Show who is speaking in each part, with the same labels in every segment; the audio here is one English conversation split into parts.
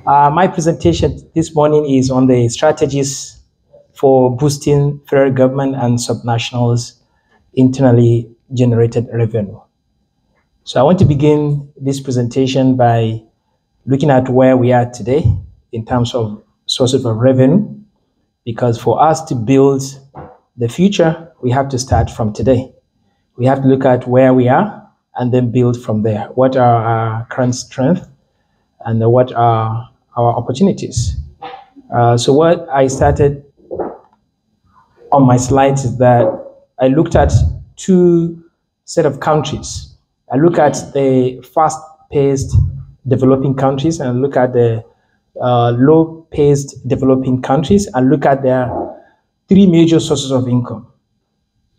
Speaker 1: My presentation this morning is on the strategies for boosting federal government and subnationals' internally generated revenue. So I want to begin this presentation by looking at where we are today in terms of sources of revenue, because for us to build the future, we have to start from today. We have to look at where we are and then build from there. What are our current strengths and what are our opportunities? So what I started on my slides is that I looked at two set of countries. I look at the fast-paced developing countries and I look at the low-paced developing countries and look at their three major sources of income.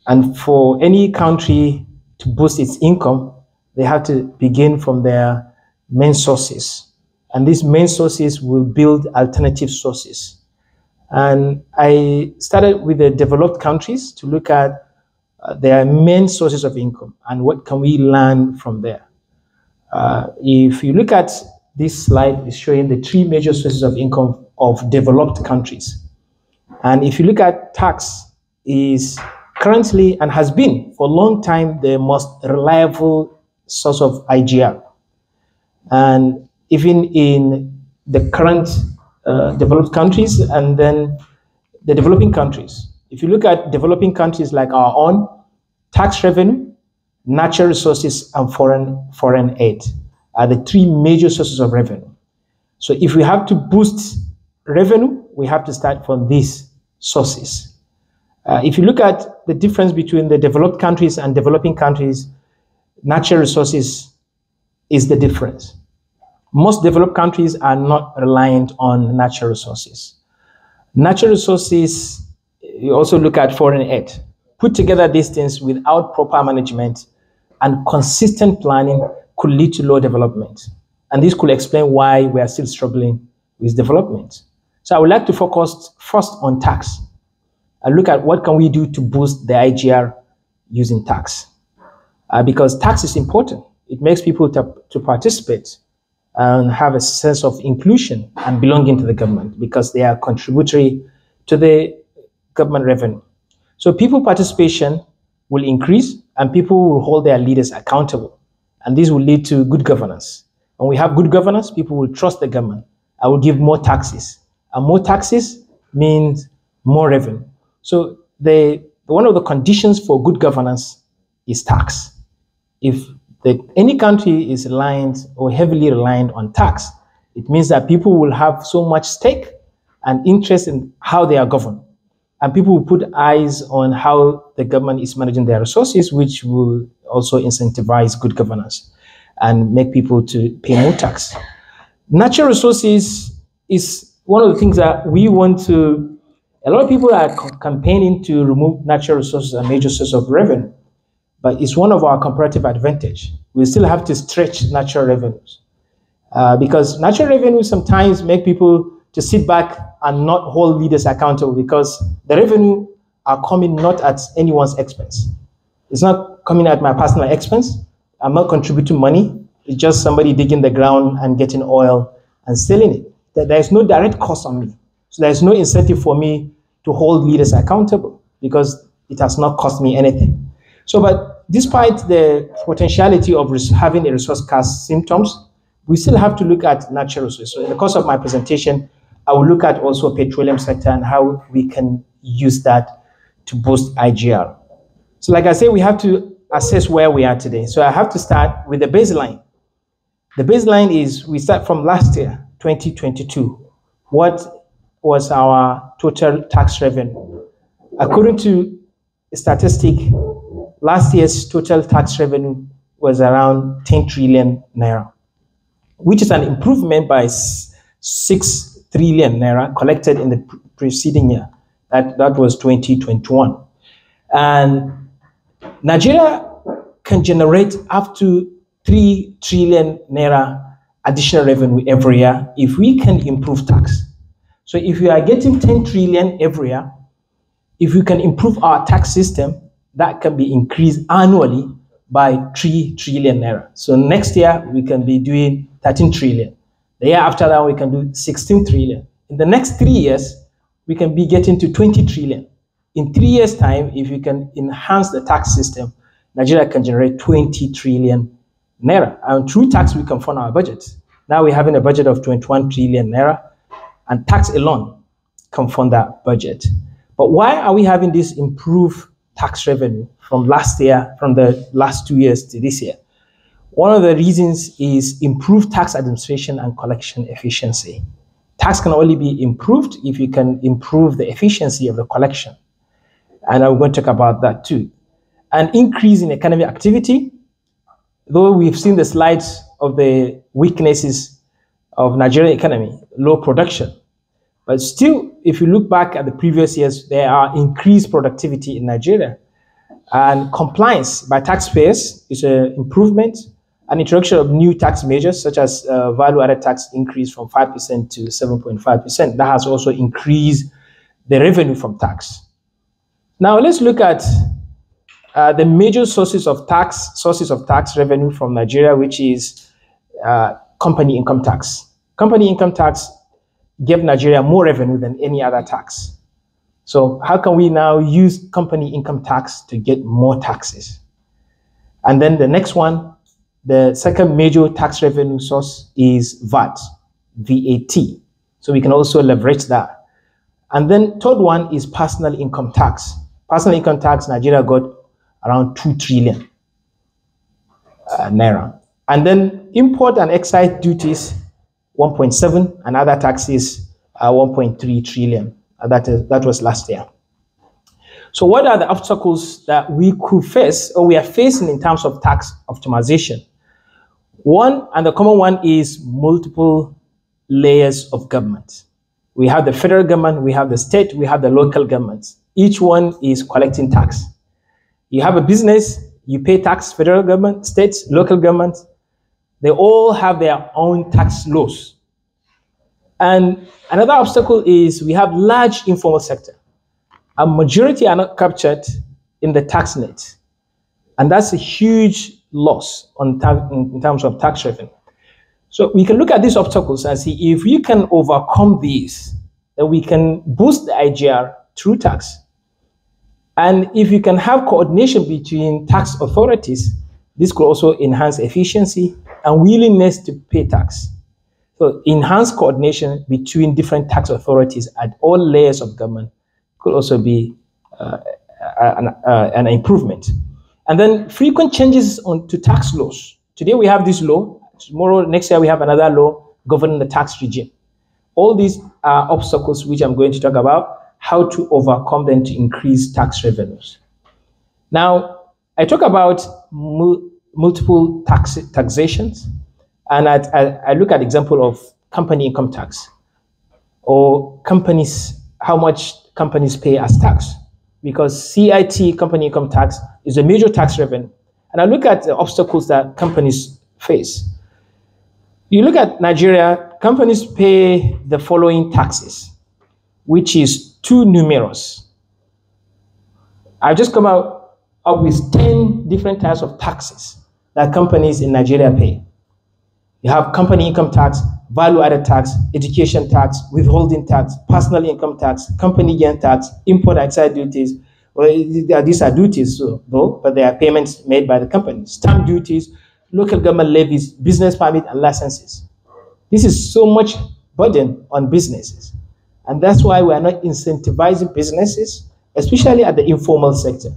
Speaker 1: And for any country to boost its income, they have to begin from their main sources. And these main sources will build alternative sources. And I started with the developed countries to look at their main sources of income and what can we learn from there. If you look at this slide, it's showing the three major sources of income of developed countries. And if you look at tax, is currently and has been for a long time the most reliable source of IGR. And even in the current developed countries and then the developing countries. If you look at developing countries like our own, tax revenue, natural resources, and foreign aid are the three major sources of revenue. So if we have to boost revenue, we have to start from these sources. If you look at the difference between the developed countries and developing countries, natural resources is the difference. Most developed countries are not reliant on natural resources. Natural resources, you also look at foreign aid. Put together these things without proper management and consistent planning could lead to low development. And this could explain why we are still struggling with development. So I would like to focus first on tax and look at what can we do to boost the IGR using tax. Because tax is important. It makes people to participate and have a sense of inclusion and belonging to the government because they are contributory to the government revenue. So people participation will increase and people will hold their leaders accountable. And this will lead to good governance. When we have good governance, people will trust the government. I will give more taxes. And more taxes means more revenue. So one of the conditions for good governance is tax. If any country is reliant or heavily reliant on tax, it means that people will have so much stake and interest in how they are governed. And people will put eyes on how the government is managing their resources, which will also incentivize good governance and make people to pay more tax. Natural resources is one of the things that we want to. A lot of people are campaigning to remove natural resources as a major source of revenue, but it's one of our comparative advantage. We still have to stretch natural revenues because natural revenues sometimes make people to sit back and not hold leaders accountable because the revenue are coming not at anyone's expense. It's not coming at my personal expense. I'm not contributing money. It's just somebody digging the ground and getting oil and selling it. There is no direct cost on me. So there's no incentive for me to hold leaders accountable because it has not cost me anything. So, but despite the potentiality of having a resource scarce symptoms, we still have to look at natural resources. So in the course of my presentation, I will look at also petroleum sector and how we can use that to boost IGR. So like I said, we have to assess where we are today. So I have to start with the baseline. The baseline is we start from last year, 2022. What was our total tax revenue? According to a statistic, last year's total tax revenue was around 10 trillion naira, which is an improvement by 6 trillion naira collected in the preceding year. That was 2021. And Nigeria can generate up to 3 trillion naira additional revenue every year if we can improve tax. So if we are getting 10 trillion every year, if we can improve our tax system, that can be increased annually by 3 trillion naira. So next year we can be doing 13 trillion. The year after that, we can do 16 trillion. In the next 3 years, we can be getting to 20 trillion. In 3 years' time, if you can enhance the tax system, Nigeria can generate 20 trillion naira. And through tax, we can fund our budget. Now we're having a budget of 21 trillion naira, and tax alone can fund that budget. But why are we having this improved tax revenue from last year, from the last 2 years to this year? One of the reasons is improved tax administration and collection efficiency. Tax can only be improved if you can improve the efficiency of the collection. And I'm going to talk about that too. An increase in economic activity, though we've seen the slides of the weaknesses of Nigerian economy, low production. But still, if you look back at the previous years, there are increased productivity in Nigeria. And compliance by taxpayers is an improvement. An introduction of new tax measures, such as value-added tax increase from 5% to 7.5%. That has also increased the revenue from tax. Now, let's look at the major sources of tax revenue from Nigeria, which is company income tax. Company income tax gave Nigeria more revenue than any other tax. So how can we now use company income tax to get more taxes? And then the next one, the second major tax revenue source is VAT. So we can also leverage that. And then third one is personal income tax. Personal income tax, Nigeria got around 2 trillion naira. And then import and excise duties, 1.7, and other taxes, 1.3 trillion. That was last year. So what are the obstacles that we could face, or we are facing in terms of tax optimization? One, and the common one, is multiple layers of government. We have the federal government, we have the state, we have the local governments. Each one is collecting tax. You have a business, you pay tax, federal government, states, local government. They all have their own tax laws. And another obstacle is we have large informal sector. A majority are not captured in the tax net. And that's a huge loss in terms of tax revenue. So we can look at these obstacles and see if we can overcome these, then we can boost the IGR through tax. And if you can have coordination between tax authorities, this could also enhance efficiency and willingness to pay tax. So enhanced coordination between different tax authorities at all layers of government could also be an improvement. And then frequent changes to tax laws. Today we have this law. Tomorrow, next year, we have another law governing the tax regime. All these are obstacles which I'm going to talk about, how to overcome them to increase tax revenues. Now, I talk about multiple taxations, and I look at example of company income tax, or companies, how much companies pay as tax, because CIT, company income tax, is a major tax revenue. And I look at the obstacles that companies face. You look at Nigeria, companies pay the following taxes, which is too numerous. I've just come up with 10 different types of taxes that companies in Nigeria pay. You have company income tax, value-added tax, education tax, withholding tax, personal income tax, company gain tax, import excise duties. Well, these are duties, though, but they are payments made by the company. Stamp duties, local government levies, business permit, and licenses. This is so much burden on businesses. And that's why we are not incentivizing businesses, especially at the informal sector.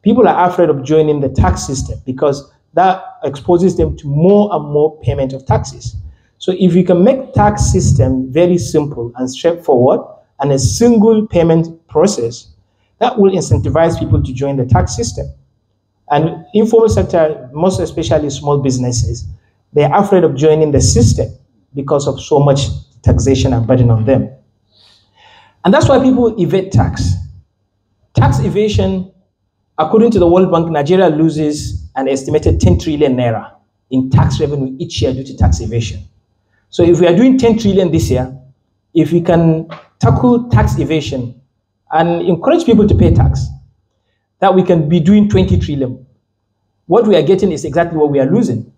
Speaker 1: People are afraid of joining the tax system because that exposes them to more and more payment of taxes. So if you can make tax system very simple and straightforward and a single payment process, that will incentivize people to join the tax system. And informal sector, most especially small businesses, they are afraid of joining the system because of so much taxation and burden on them. And that's why people evade tax. Tax evasion, according to the World Bank, Nigeria loses an estimated 10 trillion naira in tax revenue each year due to tax evasion. So if we are doing 10 trillion this year, if we can tackle tax evasion and encourage people to pay tax, that we can be doing 20 trillion. What we are getting is exactly what we are losing.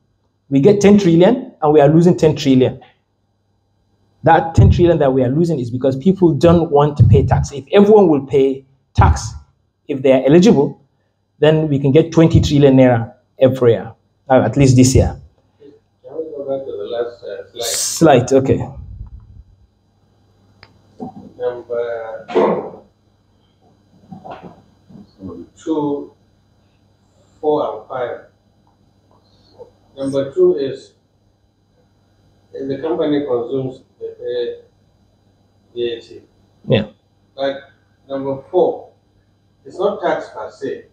Speaker 1: We get 10 trillion and we are losing 10 trillion. that 10 trillion that we are losing is because people don't want to pay tax. If everyone will pay tax, if they are eligible, then we can get 20 trillion naira every year, at least this year.
Speaker 2: Can we go back to the last
Speaker 1: slide? Okay.
Speaker 2: Number 2, 4, and 5. Number 2 is if the company consumes the VAT.
Speaker 1: Yeah.
Speaker 2: But number 4, it's not tax per se.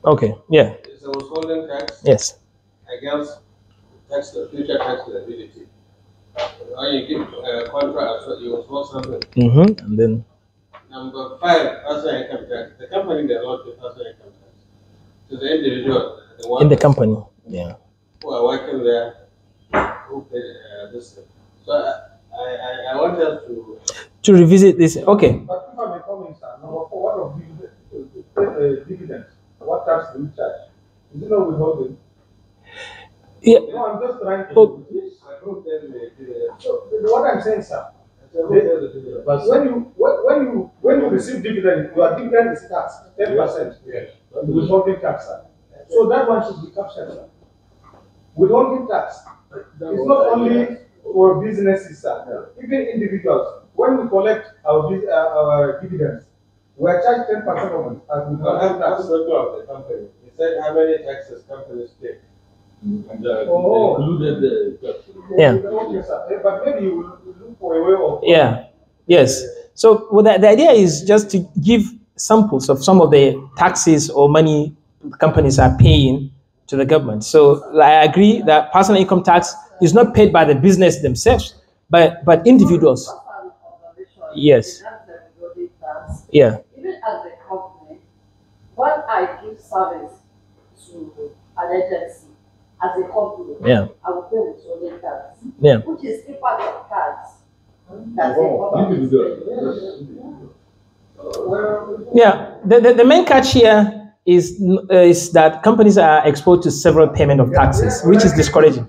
Speaker 1: Okay. Yeah.
Speaker 2: It's a withholding tax.
Speaker 1: Yes.
Speaker 2: Against future tax liability. When you give a contract, so you withhold something.
Speaker 1: And then
Speaker 2: number 5, personal income tax. The company does not pay personal income tax. To the individual, the one
Speaker 1: in the company, yeah,
Speaker 2: who are working there, who pay this thing. So I want us
Speaker 1: to revisit this. Okay.
Speaker 3: But if I may comment, sir, number 4, what of dividends? What tax do you charge? Is it not withholding?
Speaker 1: Yeah.
Speaker 3: No, I'm just trying to.
Speaker 1: Oh.
Speaker 3: So what I'm saying, sir, when you receive dividend, your dividend is taxed 10%. Yes. Withholding tax, sir. So that one should be captured, sir. Withholding tax. It's not only for businesses, sir. Even individuals. When we collect our dividends, we are charged 10% of it as withholding tax.
Speaker 2: Of the company. He said how many taxes companies pay.
Speaker 3: Included the
Speaker 1: yeah.
Speaker 3: Okay, sir. But maybe you will look for a way of.
Speaker 1: Yeah. Yes. So well, the idea is just to give samples of some of the taxes or money companies are paying to the government. So I agree that personal income tax is not paid by the business themselves, but individuals. Yes. Yeah.
Speaker 4: Even as a company, when I give service to an agency as a company,
Speaker 1: yeah,
Speaker 4: I will pay withholding tax,
Speaker 1: yeah,
Speaker 4: which is impact of tax. That's
Speaker 1: yeah. The main catch here is that companies are exposed to several payment of taxes, which is discouraging.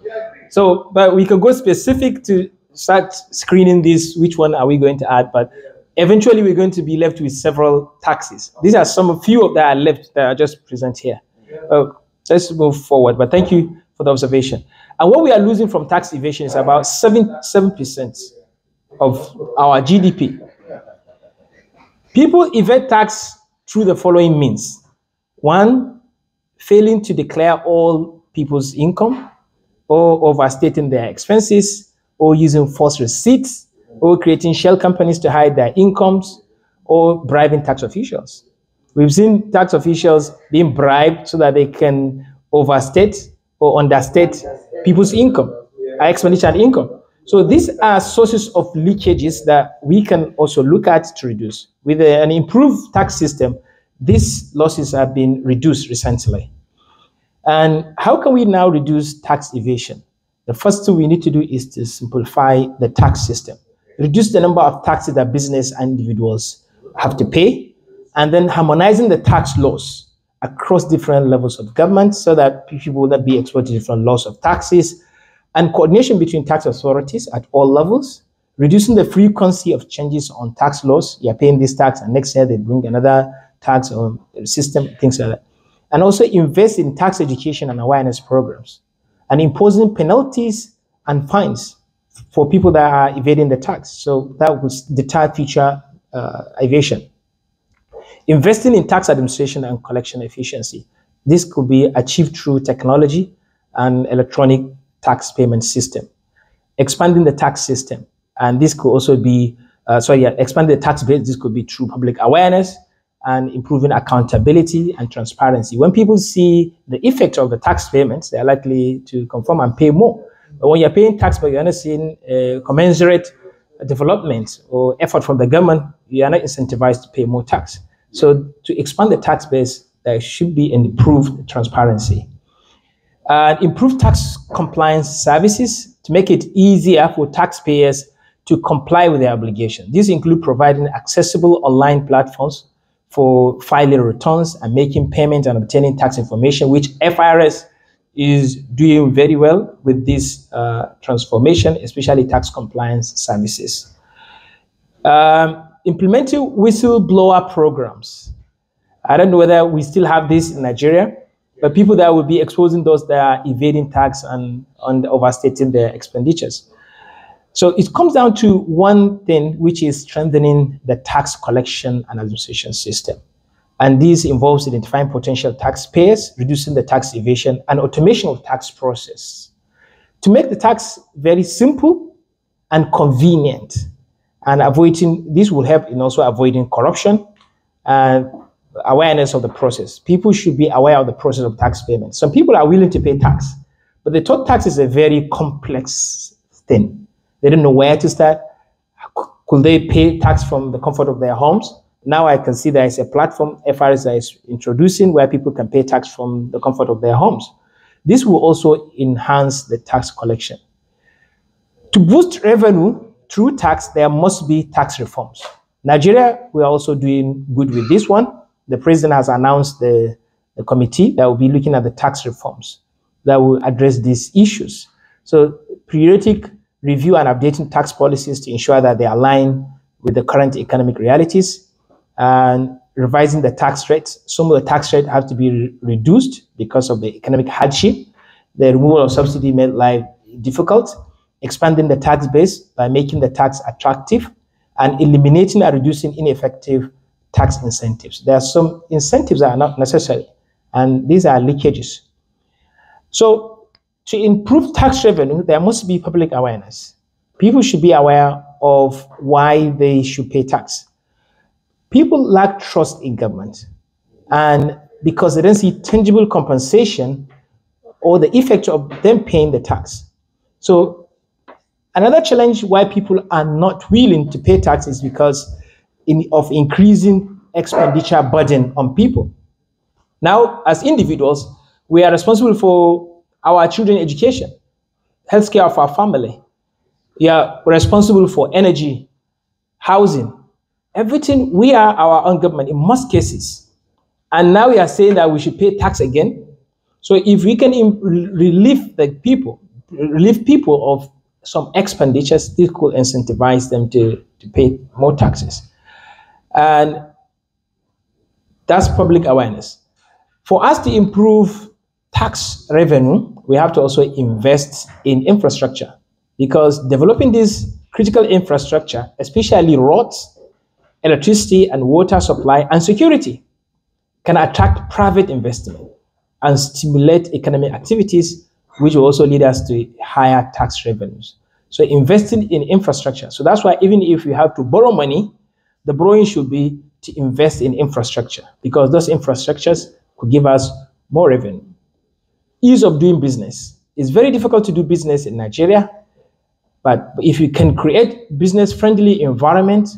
Speaker 1: So, but we can go specific to start screening this. Which one are we going to add? But eventually, we're going to be left with several taxes. These are few of that are left that are just present here. Let's move forward. But thank you for the observation. And what we are losing from tax evasion is about 7% of our GDP. People evade tax through the following means. 1, failing to declare all people's income, or overstating their expenses, or using false receipts, or creating shell companies to hide their incomes, or bribing tax officials. We've seen tax officials being bribed so that they can overstate or understate people's income, expenditure and income. So these are sources of leakages that we can also look at to reduce. With an improved tax system, these losses have been reduced recently. And how can we now reduce tax evasion? The first thing we need to do is to simplify the tax system, reduce the number of taxes that business and individuals have to pay, and then harmonizing the tax laws across different levels of government so that people will not be exposed to different laws of taxes, and coordination between tax authorities at all levels, reducing the frequency of changes on tax laws. You're paying this tax and next year they bring another tax or system, things like that. And also invest in tax education and awareness programs, and imposing penalties and fines for people that are evading the tax. So that would deter future evasion. Investing in tax administration and collection efficiency. This could be achieved through technology and electronic tax payment system. Expanding the tax system. And this could also be, expanding the tax base. This could be through public awareness and improving accountability and transparency. When people see the effect of the tax payments, they are likely to conform and pay more. But when you're paying tax, but you're not seeing commensurate development or effort from the government, you are not incentivized to pay more tax. So to expand the tax base, there should be an improved transparency. Improve tax compliance services to make it easier for taxpayers to comply with their obligations. These include providing accessible online platforms for filing returns and making payments and obtaining tax information, which FIRS is doing very well with this transformation, especially tax compliance services. Implementing whistleblower programs. I don't know whether we still have this in Nigeria, but people that will be exposing those that are evading tax and overstating their expenditures. So it comes down to one thing, which is strengthening the tax collection and administration system. And this involves identifying potential taxpayers, reducing the tax evasion, and automation of tax process. To make the tax very simple and convenient, and this will help in also avoiding corruption and awareness of the process. People should be aware of the process of tax payment. Some people are willing to pay tax, but they thought tax is a very complex thing. They don't know where to start. Could they pay tax from the comfort of their homes? Now I can see there is a platform FRS that is introducing where people can pay tax from the comfort of their homes. This will also enhance the tax collection. To boost revenue through tax, there must be tax reforms. Nigeria, we are also doing good with this one. The president has announced the committee that will be looking at the tax reforms that will address these issues. So periodic review and updating tax policies to ensure that they align with the current economic realities, and revising the tax rates. Some of the tax rates have to be reduced because of the economic hardship. The removal of subsidy made life difficult. Expanding the tax base by making the tax attractive, and eliminating or reducing ineffective tax incentives. There are some incentives that are not necessary, and these are leakages. So to improve tax revenue, there must be public awareness. People should be aware of why they should pay tax. People lack trust in government, and because they don't see tangible compensation or the effect of them paying the tax. So another challenge why people are not willing to pay tax is because of increasing expenditure burden on people. Now, as individuals, we are responsible for our children's education, healthcare of our family. We are responsible for energy, housing, everything. We are our own government in most cases. And now we are saying that we should pay tax again. So if we can relieve people of some expenditures, this could incentivize them to pay more taxes. And that's public awareness. For us to improve tax revenue, we have to also invest in infrastructure, because developing this critical infrastructure, especially roads, electricity and water supply and security, can attract private investment and stimulate economic activities, which will also lead us to higher tax revenues. So investing in infrastructure. So that's why even if you have to borrow money, the borrowing should be to invest in infrastructure, because those infrastructures could give us more revenue. Ease of doing business. It's very difficult to do business in Nigeria, but if you can create business-friendly environment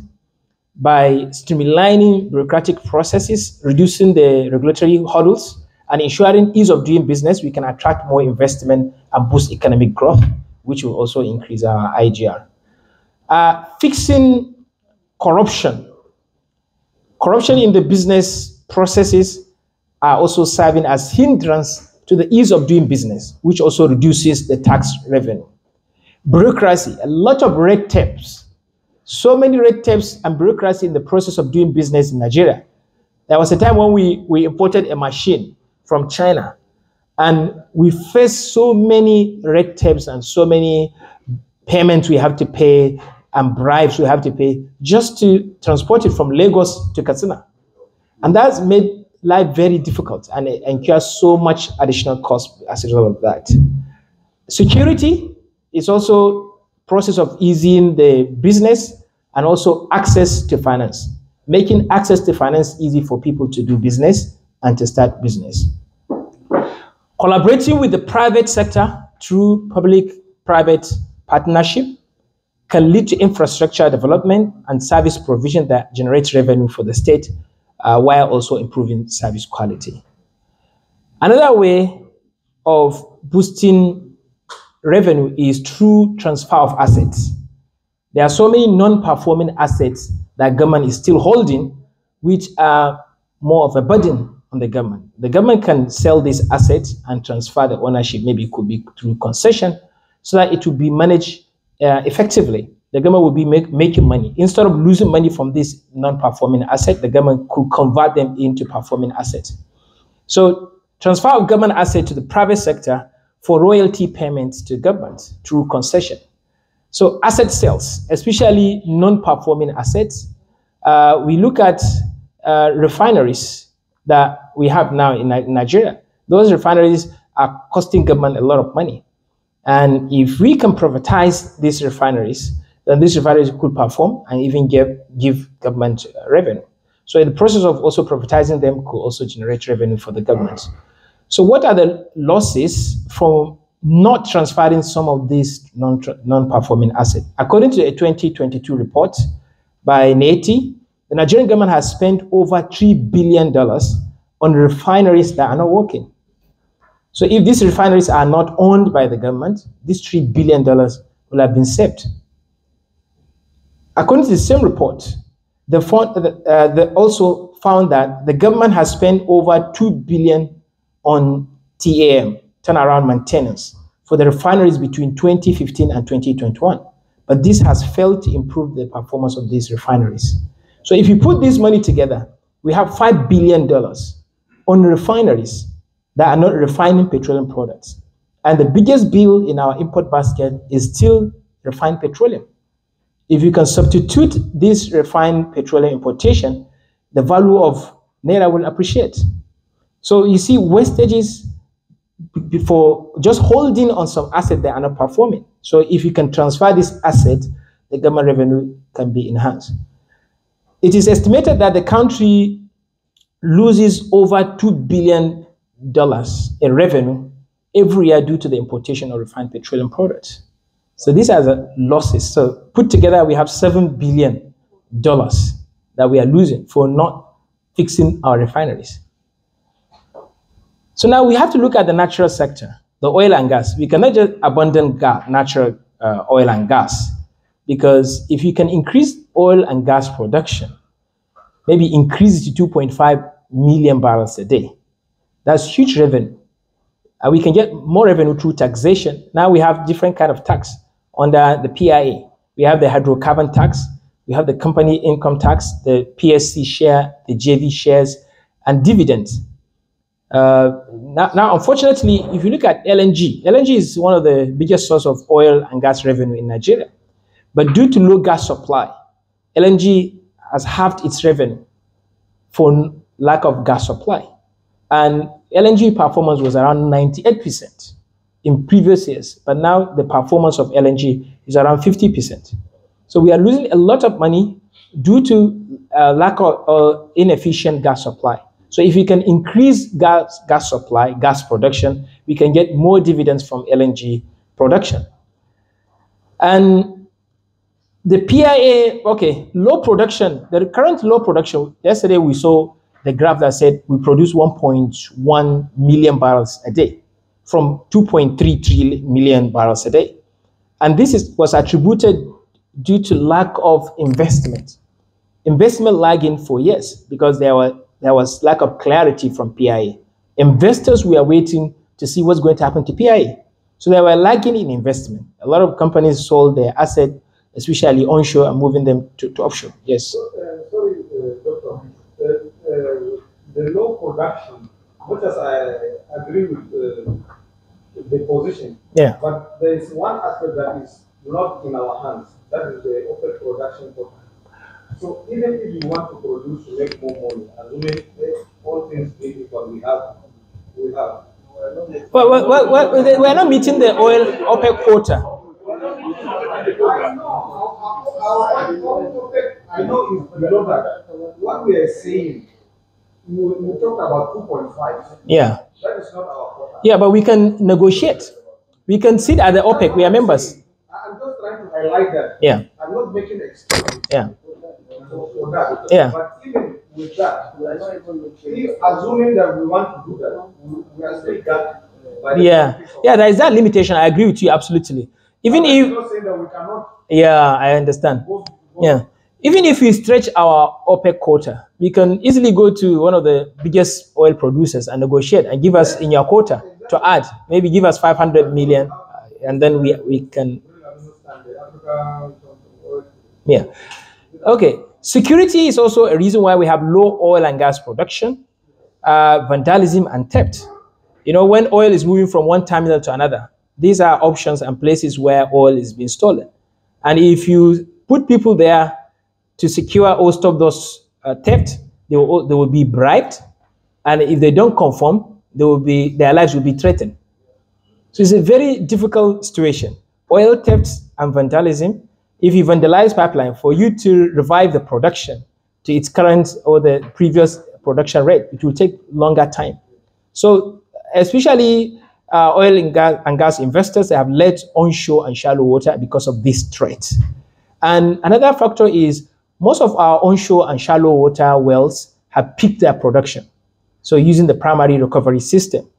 Speaker 1: by streamlining bureaucratic processes, reducing the regulatory hurdles, and ensuring ease of doing business, we can attract more investment and boost economic growth, which will also increase our IGR. Fixing corruption. Corruption in the business processes are also serving as hindrance to the ease of doing business, which also reduces the tax revenue. Bureaucracy, a lot of red tapes. So many red tapes and bureaucracy in the process of doing business in Nigeria. There was a time when we imported a machine from China, and we faced so many red tapes and so many payments we have to pay and bribes we have to pay just to transport it from Lagos to Katsina. And that's made life very difficult, and it incurs so much additional cost as a result of that. Security is also process of easing the business and also access to finance, making access to finance easy for people to do business and to start business. Collaborating with the private sector through public-private partnership can lead to infrastructure development and service provision that generates revenue for the state, while also improving service quality. Another way of boosting revenue is through transfer of assets. There are so many non-performing assets that government is still holding, which are more of a burden on the government. The government can sell these assets and transfer the ownership, maybe it could be through concession, so that it will be managed effectively. The government will be making money. Instead of losing money from this non-performing asset, the government could convert them into performing assets. So transfer of government asset to the private sector for royalty payments to government through concession. So asset sales, especially non-performing assets, we look at refineries that we have now in Nigeria. Those refineries are costing government a lot of money. And if we can privatize these refineries, then these refineries could perform and even give government revenue. So in the process of also privatizing them could also generate revenue for the government. So what are the losses from not transferring some of these non-performing assets? According to a 2022 report by NETI, the Nigerian government has spent over $3 billion on refineries that are not working. So if these refineries are not owned by the government, this $3 billion will have been saved. According to the same report, they also found that the government has spent over $2 billion on TAM, turnaround maintenance, for the refineries between 2015 and 2021. But this has failed to improve the performance of these refineries. So if you put this money together, we have $5 billion on refineries that are not refining petroleum products. And the biggest bill in our import basket is still refined petroleum. If you can substitute this refined petroleum importation, the value of Naira will appreciate. So you see wastages for just holding on some asset that are not performing. So if you can transfer this asset, the government revenue can be enhanced. It is estimated that the country loses over $2 billion in revenue every year due to the importation of refined petroleum products. So these are the losses. So put together, we have $7 billion that we are losing for not fixing our refineries. So now we have to look at the natural sector, the oil and gas. We cannot just abandon natural oil and gas, because if you can increase oil and gas production, maybe increase it to 2.5 million barrels a day, that's huge revenue. And we can get more revenue through taxation. Now we have different kind of tax under the PIA. We have the hydrocarbon tax, we have the company income tax, the PSC share, the JV shares, and dividends. Now, unfortunately, if you look at LNG is one of the biggest source of oil and gas revenue in Nigeria. But due to low gas supply, LNG has halved its revenue for lack of gas supply. And LNG performance was around 98% in previous years, but now the performance of LNG is around 50%. So we are losing a lot of money due to lack of inefficient gas supply. So if we can increase gas supply, gas production, we can get more dividends from LNG production. And the PIA, okay, low production, the current low production, yesterday we saw the graph that said we produce 1.1 million barrels a day from 2.33 million barrels a day. And this was attributed due to lack of investment lagging for years, because there was lack of clarity from PIA. Investors were waiting to see what's going to happen to PIA. So they were lagging in investment. A lot of companies sold their asset, especially onshore, and moving them to offshore. Yes.
Speaker 3: Sorry, Doctor. The low production, much as I agree with the position,
Speaker 1: yeah,
Speaker 3: but there is one aspect that is not in our hands. That is the OPEC production quota. So even if you want to produce to make more money, assuming all things being equal, we have.
Speaker 1: Well, we're not meeting the oil OPEC quota.
Speaker 3: I know it's below that. What we are saying, we talked about 2.5.
Speaker 1: Yeah.
Speaker 3: That is not our quota.
Speaker 1: Yeah, but we can negotiate. We can sit at the OPEC. We are members.
Speaker 3: I'm just trying to highlight that.
Speaker 1: Yeah.
Speaker 3: I'm not making excuses.
Speaker 1: Yeah.
Speaker 3: For that.
Speaker 1: Yeah.
Speaker 3: But even with that, assuming that we want to do that, we are still got.
Speaker 1: Yeah, there is that limitation. I agree with you absolutely. Even if
Speaker 3: not saying that we cannot.
Speaker 1: Yeah, I understand.
Speaker 3: Both.
Speaker 1: Yeah. Even if we stretch our OPEC quota, we can easily go to one of the biggest oil producers and negotiate and give us in your quota to add, maybe give us 500 million, and then we can. Yeah. Okay. Security is also a reason why we have low oil and gas production, vandalism and theft. You know, when oil is moving from one terminal to another, these are options and places where oil is being stolen. And if you put people there to secure or stop those theft, they will be bribed. And if they don't conform, their lives will be threatened. So it's a very difficult situation. Oil theft and vandalism. If you vandalize pipeline, for you to revive the production to its current or the previous production rate, it will take longer time. So especially oil and gas investors have left onshore and shallow water because of this threat. And another factor is most of our onshore and shallow water wells have peaked their production. So using the primary recovery system.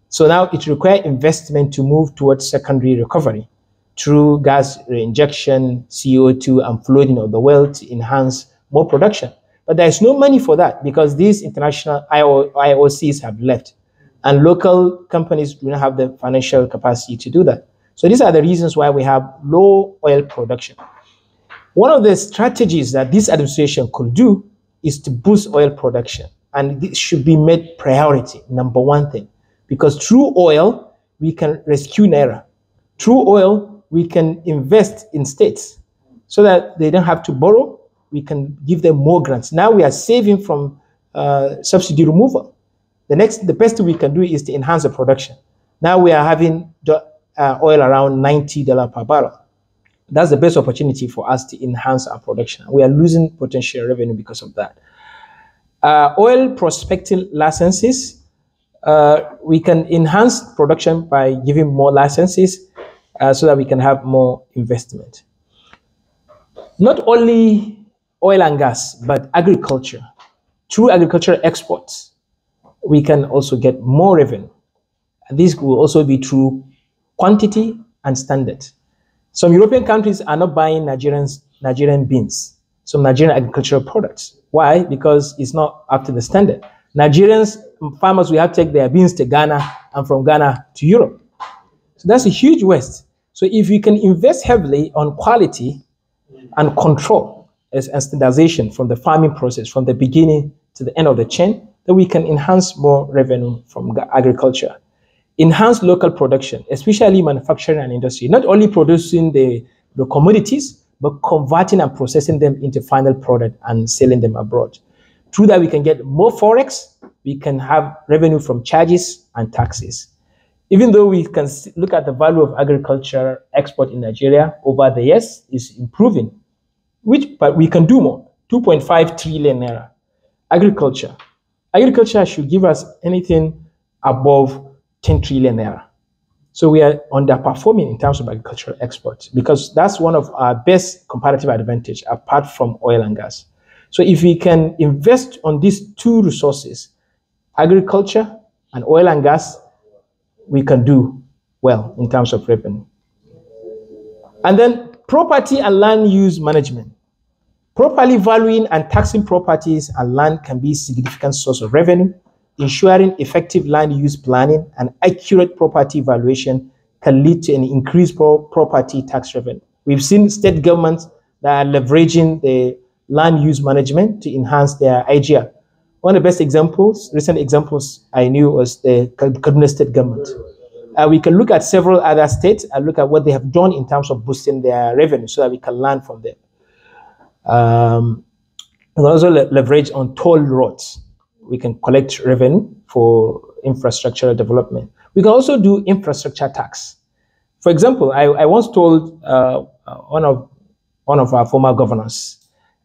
Speaker 1: So now it requires investment to move towards secondary recovery through gas reinjection, CO2, and flooding of the well to enhance more production. But there is no money for that because these international IOCs have left, and local companies do not have the financial capacity to do that. So these are the reasons why we have low oil production. One of the strategies that this administration could do is to boost oil production, and this should be made priority, number one thing, because through oil, we can rescue Naira. Through oil, we can invest in states so that they don't have to borrow. We can give them more grants. Now we are saving from subsidy removal. The best we can do is to enhance the production. Now we are having oil around $90 per barrel. That's the best opportunity for us to enhance our production. We are losing potential revenue because of that. Oil prospecting licenses, we can enhance production by giving more licenses so that we can have more investment. Not only oil and gas, but agriculture. Through agricultural exports, we can also get more revenue. And this will also be through quantity and standard. Some European countries are not buying Nigerian beans, some Nigerian agricultural products. Why? Because it's not up to the standard. Nigerians, farmers will have to take their beans to Ghana and from Ghana to Europe. So that's a huge waste. So if you can invest heavily on quality and control and standardization from the farming process, from the beginning to the end of the chain, then we can enhance more revenue from agriculture. Enhance local production, especially manufacturing and industry, not only producing the commodities, but converting and processing them into final product and selling them abroad. Through that, we can get more forex, we can have revenue from charges and taxes. Even though we can look at the value of agriculture export in Nigeria over the years is improving, but we can do more, 2.5 trillion naira. Agriculture should give us anything above 10 trillion naira. So we are underperforming in terms of agricultural exports because that's one of our best comparative advantage apart from oil and gas. So if we can invest on these two resources, agriculture and oil and gas, we can do well in terms of revenue. And then property and land use management. Properly valuing and taxing properties and land can be a significant source of revenue. Ensuring effective land use planning and accurate property valuation can lead to an increased property tax revenue. We've seen state governments that are leveraging the land use management to enhance their IGR. One of the best examples, recent examples I knew was the Kaduna state government. We can look at several other states and look at what they have done in terms of boosting their revenue so that we can learn from them. We can also leverage on toll roads. We can collect revenue for infrastructural development. We can also do infrastructure tax. For example, I once told one of our former governors,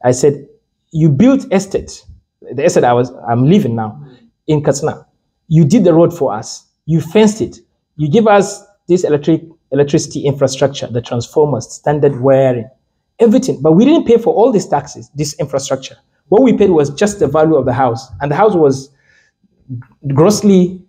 Speaker 1: I said, you built estate, the estate I'm living now in Katsina. You did the road for us. You fenced it. You give us this electricity infrastructure, the transformers, standard wiring, everything. But we didn't pay for all these taxes, this infrastructure. What we paid was just the value of the house. And the house was grossly